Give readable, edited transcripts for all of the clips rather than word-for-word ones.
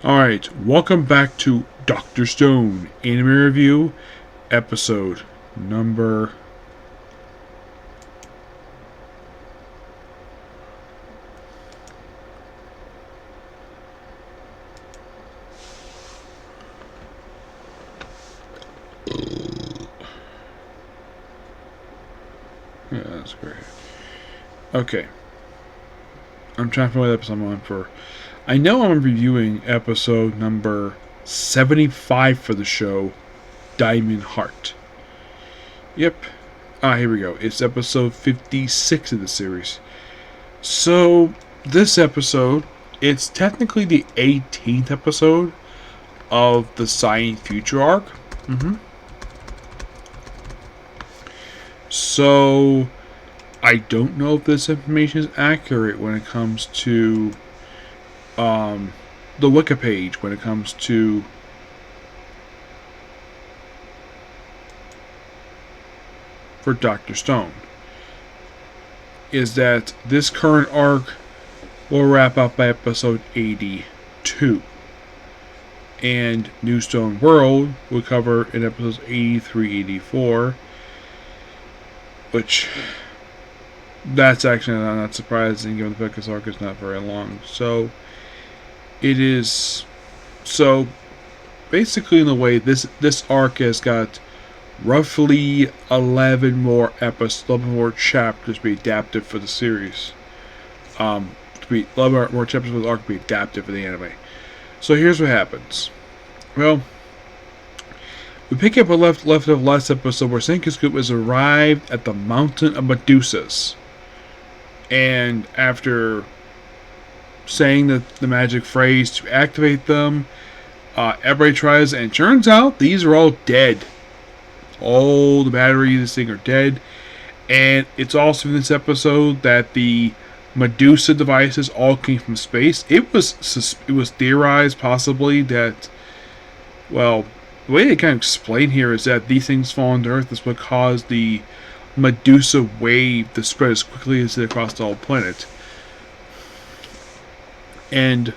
Alright, welcome back to Dr. Stone Anime Review, episode number... Yeah, that's great. Okay. I'm trying to find what episode I'm on for. I know I'm reviewing episode number 75 for the show, Diamond Heart. Yep. Here we go. It's episode 56 of the series. So, this episode, it's technically the 18th episode of the Science Future arc. So, I don't know if this information is accurate when it comes to the Wiki page, when it comes to for Dr. Stone. Is that this current arc will wrap up by episode 82. And New Stone World will cover in episodes 83, 84. Which, that's actually not surprising given the fact this arc is not very long. So, it is... So, basically in a way, this arc has got roughly 11 more episodes, 11 more chapters to be adapted for the series. 11 more chapters for the arc to be adapted for the anime. So here's what happens. Well, we pick up a left of last episode where Senku has arrived at the Mountain of Medusas. And after saying the magic phrase to activate them, everybody tries, and it turns out these are all dead. All the batteries of this thing are dead. And it's also in this episode that the Medusa devices all came from space. It was theorized possibly that, well, the way they kind of explain here is that these things falling to Earth is what caused the Medusa wave to spread as quickly as it across the whole planet. And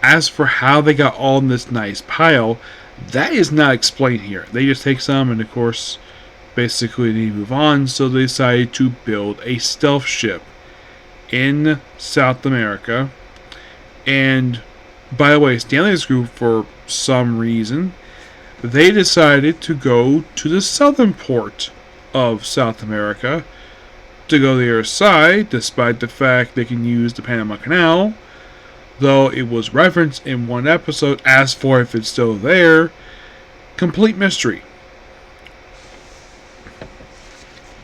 as for how they got all in this nice pile, that is not explained here. They just take some, and of course, basically they move on, so they decided to build a stealth ship in South America. And, by the way, Stanley's group, for some reason, they decided to go to the southern port of South America to go the other side, despite the fact they can use the Panama Canal, though it was referenced in one episode. As for if it's still there, complete mystery.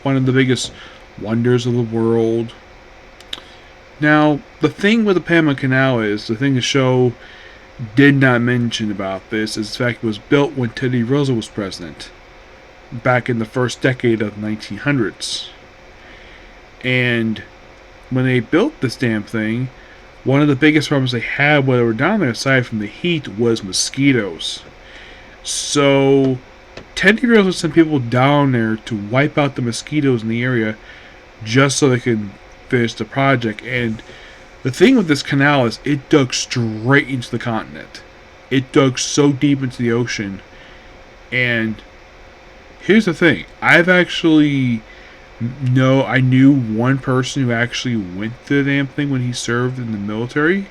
One of the biggest wonders of the world. Now, the thing with the Panama Canal is, the thing the show did not mention about this is the fact it was built when Teddy Roosevelt was president, back in the first decade of the 1900s. And when they built this damn thing, one of the biggest problems they had while they were down there, aside from the heat, was mosquitoes. So, Teddy Roosevelt sent people down there to wipe out the mosquitoes in the area just so they could finish the project. And the thing with this canal is it dug straight into the continent. It dug so deep into the ocean. And here's the thing. I knew one person who actually went to the damn thing when he served in the military.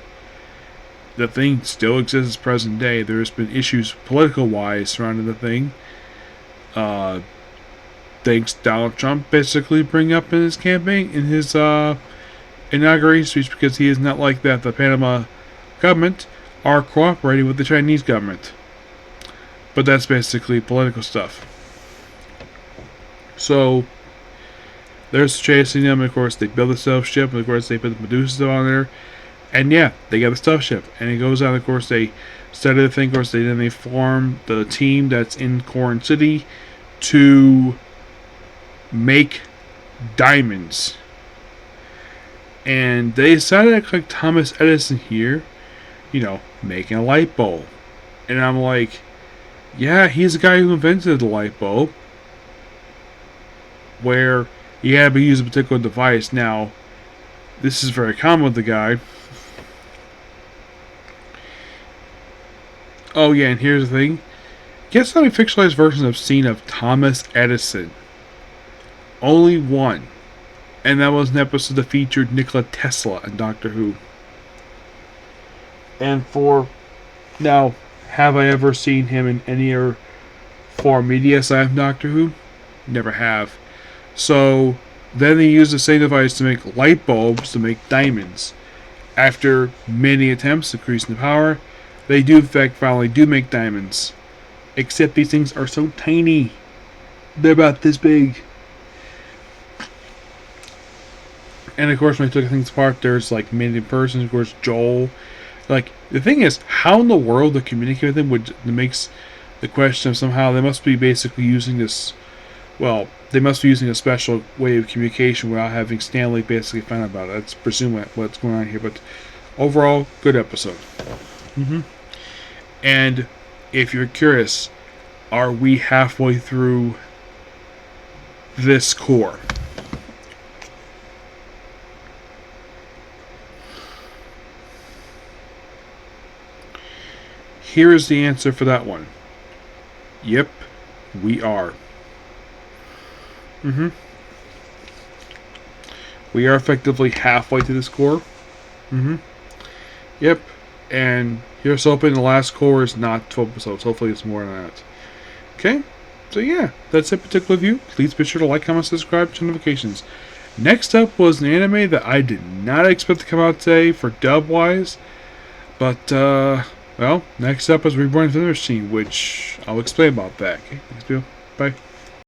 The thing still exists present day. There's been issues political-wise surrounding the thing. Thanks Donald Trump basically bring up in his campaign, in his inauguration speech, because he is not like that. The Panama government are cooperating with the Chinese government. But that's basically political stuff. So, there's chasing them. Of course, they build the stealth ship. And of course, they put the Medusa on there. And yeah, they got the stealth ship. And it goes on. Of course, they study the thing. Of course, they form the team that's in Corn City to make diamonds. And they decided to like Thomas Edison here, making a light bulb. And I'm like, yeah, he's the guy who invented the light bulb, where you had to use a particular device. Now, this is very common with the guy. Oh yeah, and here's the thing. Guess how many fictionalized versions I've seen of Thomas Edison? Only one. And that was an episode that featured Nikola Tesla and Doctor Who. And for now, have I ever seen him in any other form media aside from Doctor Who? Never have. So then they used the same device to make light bulbs to make diamonds. After many attempts to increase the power, they do in fact finally do make diamonds. Except these things are so tiny. They're about this big. And of course when they took things apart, there's like many persons, of course Joel. Like the thing is, how in the world to communicate with them would makes the question of somehow they must be basically using this. Well, they must be using a special way of communication without having Stanley basically find out about it. Let's presume what's going on here, but overall, good episode. And if you're curious, are we halfway through this core? Here is the answer for that one. Yep, we are. We are effectively halfway to this core. Yep. And here's hoping the last core is not 12 episodes. Hopefully it's more than that. Okay? So yeah, that's it particular review. Please be sure to like, comment, subscribe, turn notifications. Next up was an anime that I did not expect to come out today for dub-wise. But, well, next up is Reborn of the Machine, which I'll explain about that. Okay? Thanks, people. Bye.